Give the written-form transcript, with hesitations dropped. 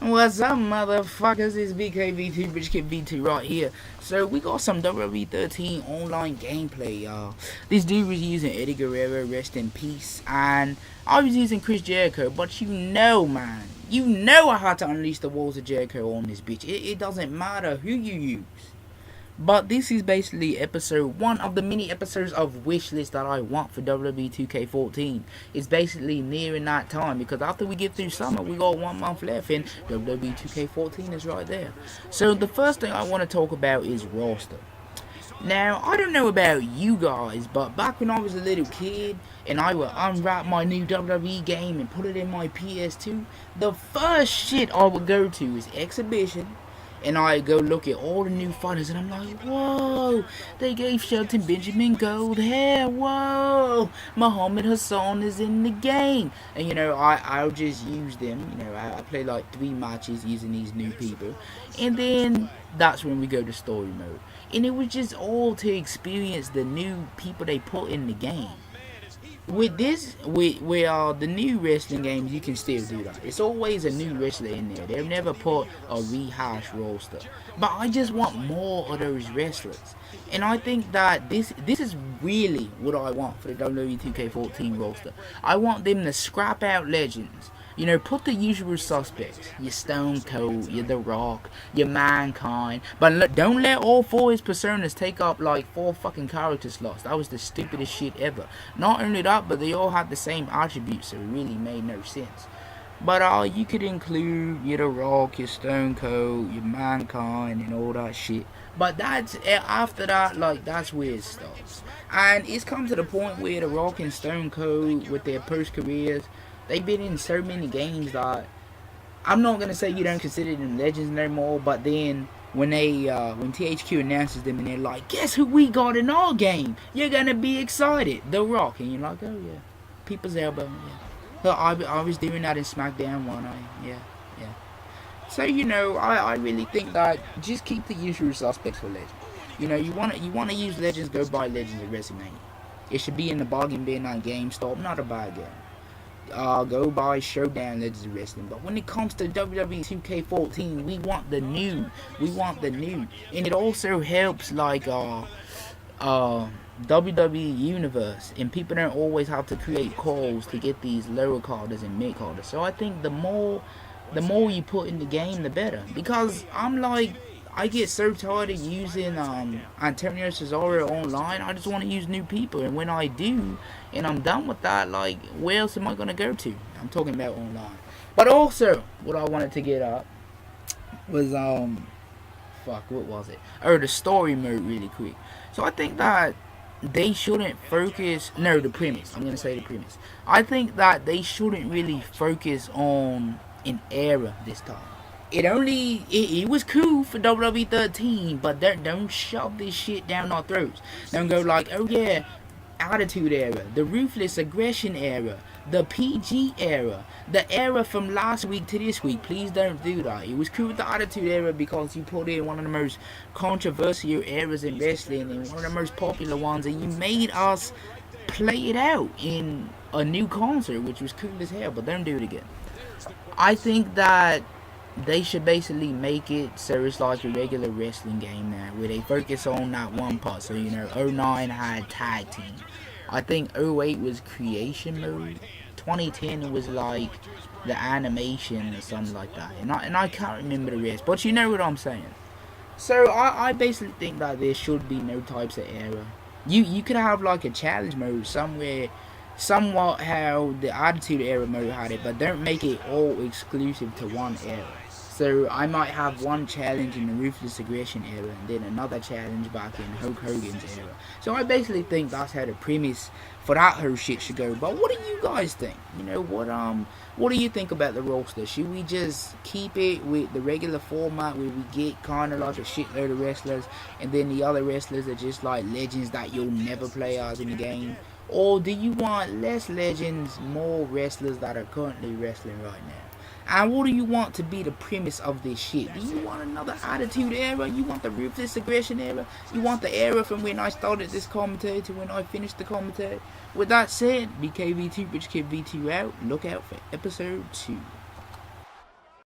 What's up, motherfuckers? It's BKV2, Bitch Kid V2 right here. So we got some WWE 13 online gameplay, y'all. This dude was using Eddie Guerrero, rest in peace, and I was using Chris Jericho. But you know, man, you know I had to unleash the walls of Jericho on this bitch. It doesn't matter who you use. But this is basically episode 1 of the mini episodes of Wishlist that I want for WWE 2K14. It's basically nearing that time because after we get through summer, we got 1 month left and WWE 2K14 is right there. So the first thing I want to talk about is roster. Now, I don't know about you guys, but back when I was a little kid and I would unwrap my new WWE game and put it in my PS2, the first shit I would go to is Exhibition. And I go look at all the new fighters and I'm like, whoa, they gave Shelton Benjamin gold hair, whoa, Muhammad Hassan is in the game. And you know, I'll just use them, you know, I play like 3 matches using these new people. And then that's when we go to story mode. And it was just all to experience the new people they put in the game. With this, with the new wrestling games, you can still do that. It's always a new wrestler in there. They've never put a rehash roster. But I just want more of those wrestlers. And I think that this is really what I want for the WWE 2K14 roster. I want them to scrap out legends. You know, put the usual suspects. Your Stone Cold, your The Rock, your Mankind. But don't let all 4 his personas take up like 4 fucking character slots. That was the stupidest shit ever. Not only that, but they all had the same attributes, so it really made no sense. But you could include your The Rock, your Stone Cold, your Mankind, and all that shit. But that's after that, like that's where it starts. And it's come to the point where The Rock and Stone Cold, with their post careers, they've been in so many games that I'm not gonna say you don't consider them legends no more. But then when THQ announces them and they're like, guess who we got in our game? You're gonna be excited, The Rock, and you're like, oh yeah, people's elbow, yeah. So I was doing that in SmackDown one, yeah. So you know, I really think that just keep the usual suspects for legends. You know, you wanna use legends, go buy Legends at WrestleMania. It should be in the bargain bin on GameStop, not a bad game. Go buy Showdown Legends of Wrestling. But when it comes to WWE 2K14, we want the new. And it also helps like WWE Universe, and people don't always have to create calls to get these lower carders and mid carders. So I think the more you put in the game, the better. Because I'm like, I get so tired of using Antonio Cesaro online. I just want to use new people, and when I do, and I'm done with that, like, where else am I gonna go to? I'm talking about online. But also, what I wanted to get up was what was it? Oh, the story mode, really quick. So I think that they shouldn't focus. No, the premise. I'm gonna say the premise. I think that they shouldn't really focus on an era this time. It was cool for WWE 13, but don't shove this shit down our throats. Don't go like, oh yeah, Attitude Era, the Ruthless Aggression Era, the PG Era, the era from last week to this week. Please don't do that. It was cool with the Attitude Era because you put in one of the most controversial eras in wrestling and one of the most popular ones, and you made us play it out in a new concert, which was cool as hell, but don't do it again. I think that they should basically make it so it's like a regular wrestling game now, where they focus on that one part. So, you know, 09 had tag team. I think 08 was creation mode. 2010 was like the animation or something like that. And I can't remember the rest, but you know what I'm saying. So I basically think that there should be no types of era. You could have like a challenge mode somewhere, somewhat how the Attitude Era mode had it, but don't make it all exclusive to one era. So I might have one challenge in the Ruthless Aggression era and then another challenge back in Hulk Hogan's era. So I basically think that's how the premise for that whole shit should go. But what do you guys think? You know, what do you think about the roster? Should we just keep it with the regular format where we get kind of like a shitload of wrestlers and then the other wrestlers are just like legends that you'll never play as in the game? Or do you want less legends, more wrestlers that are currently wrestling right now? And what do you want to be the premise of this shit? Do you want another Attitude Era? You want the Ruthless Aggression Era? You want the era from when I started this commentary to when I finished the commentary? With that said, BKV2, Bitch Kid V2 out. Look out for episode 2.